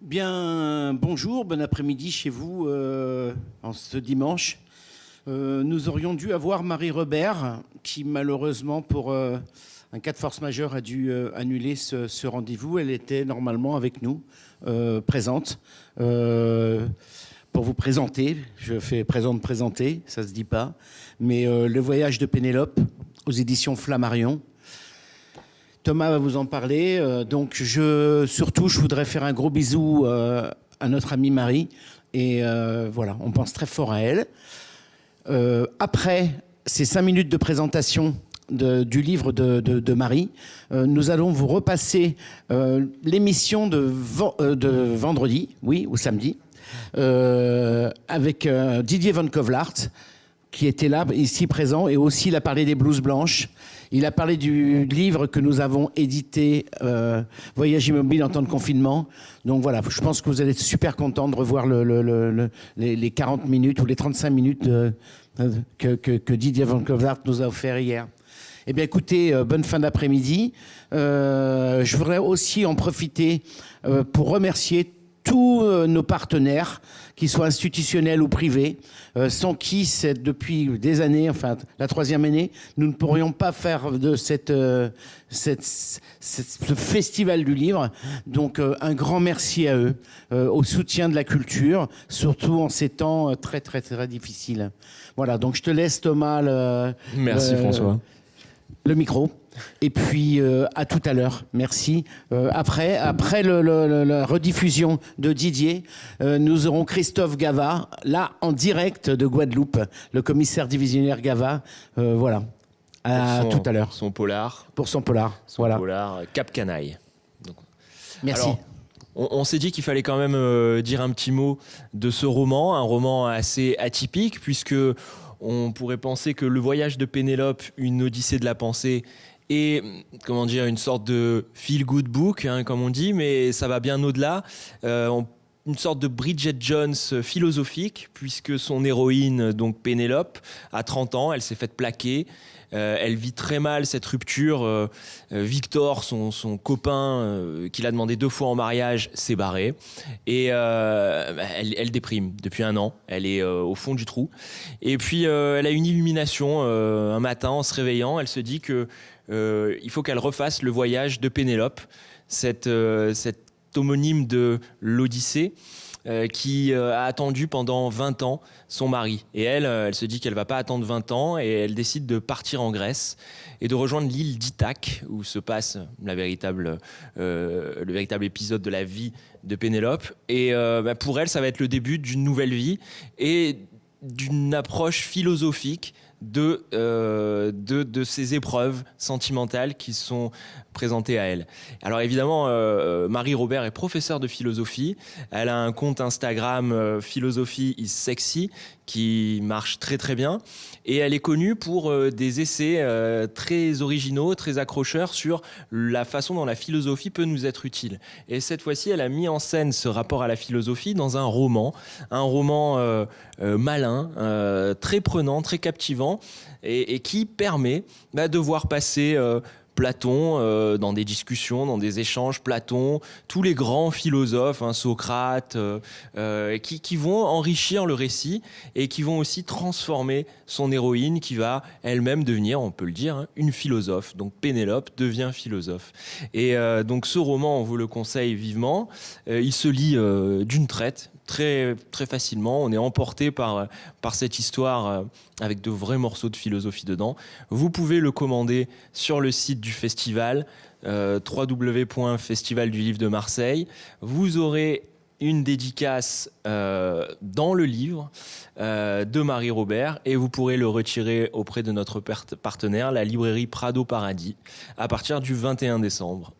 Bien, bonjour, bon après-midi chez vous en ce dimanche. Nous aurions dû avoir Marie Robert, qui malheureusement, pour un cas de force majeure, a dû annuler ce rendez-vous. Elle était normalement avec nous, présente, pour vous présenter. Je fais présenter, ça se dit pas. Mais Le voyage de Pénélope, aux éditions Flammarion. Thomas va vous en parler. Surtout, je voudrais faire un gros bisou à notre amie Marie. Et voilà, on pense très fort à elle. Après ces 5 minutes de présentation du livre de Marie, nous allons vous repasser l'émission de vendredi, oui, ou samedi, avec Didier Van Kovlart, qui était là, ici présent, et aussi il a parlé des blouses blanches. Il a parlé du livre que nous avons édité, Voyage immobile en temps de confinement. Donc voilà, je pense que vous allez être super contents de revoir les 40 minutes ou les 35 minutes que Didier Van Kovlart nous a offert hier. Eh bien écoutez, bonne fin d'après-midi. Je voudrais aussi en profiter pour remercier tous nos partenaires, qu'ils soient institutionnels ou privés, sans qui, depuis des années, enfin la 3e année, nous ne pourrions pas faire de ce festival du livre. Donc un grand merci à eux, au soutien de la culture, surtout en ces temps très très très difficiles. Voilà, donc je te laisse Thomas Merci François. Le micro. Et puis à tout à l'heure, merci. Après la rediffusion de Didier, nous aurons Christophe Gava, là en direct de Guadeloupe, le commissaire divisionnaire Gava. Voilà, tout à l'heure. Son polar. Pour son polar. Voilà. Polar Cap Canaille. Donc, merci. Alors, on s'est dit qu'il fallait quand même dire un petit mot de ce roman, un roman assez atypique, puisque on pourrait penser que Le voyage de Pénélope, une odyssée de la pensée, et comment dire, une sorte de feel-good book, hein, comme on dit, mais ça va bien au-delà. Une sorte de Bridget Jones philosophique, puisque son héroïne, donc Pénélope, a 30 ans, elle s'est faite plaquer. Elle vit très mal cette rupture. Victor, son copain, qu'il a demandé 2 fois en mariage, s'est barré. Et elle déprime depuis 1 an. Elle est au fond du trou. Et puis, elle a une illumination un matin en se réveillant. Elle se dit que il faut qu'elle refasse le voyage de Pénélope, cet homonyme de l'Odyssée, qui a attendu pendant 20 ans son mari. Et elle se dit qu'elle ne va pas attendre 20 ans et elle décide de partir en Grèce et de rejoindre l'île d'Ithaque où se passe le véritable épisode de la vie de Pénélope. Et pour elle, ça va être le début d'une nouvelle vie et d'une approche philosophique de ces épreuves sentimentales qui sont présentées à elle. Alors évidemment, Marie Robert est professeure de philosophie. Elle a un compte Instagram Philosophie is sexy qui marche très très bien. Et elle est connue pour des essais très originaux, très accrocheurs sur la façon dont la philosophie peut nous être utile. Et cette fois-ci, elle a mis en scène ce rapport à la philosophie dans un roman malin, très prenant, très captivant, et qui permet de voir passer Platon dans des discussions, dans des échanges, Platon, tous les grands philosophes, Socrate, qui vont enrichir le récit et qui vont aussi transformer son héroïne qui va elle-même devenir, on peut le dire, une philosophe. Donc Pénélope devient philosophe. Et donc ce roman, on vous le conseille vivement. Il se lit d'une traite, très, très facilement. On est emporté par cette histoire avec de vrais morceaux de philosophie dedans. Vous pouvez le commander sur le site du festival, www.festival du livre de Marseille. Vous aurez une dédicace dans le livre de Marie Robert et vous pourrez le retirer auprès de notre partenaire, la librairie Prado Paradis, à partir du 21 décembre.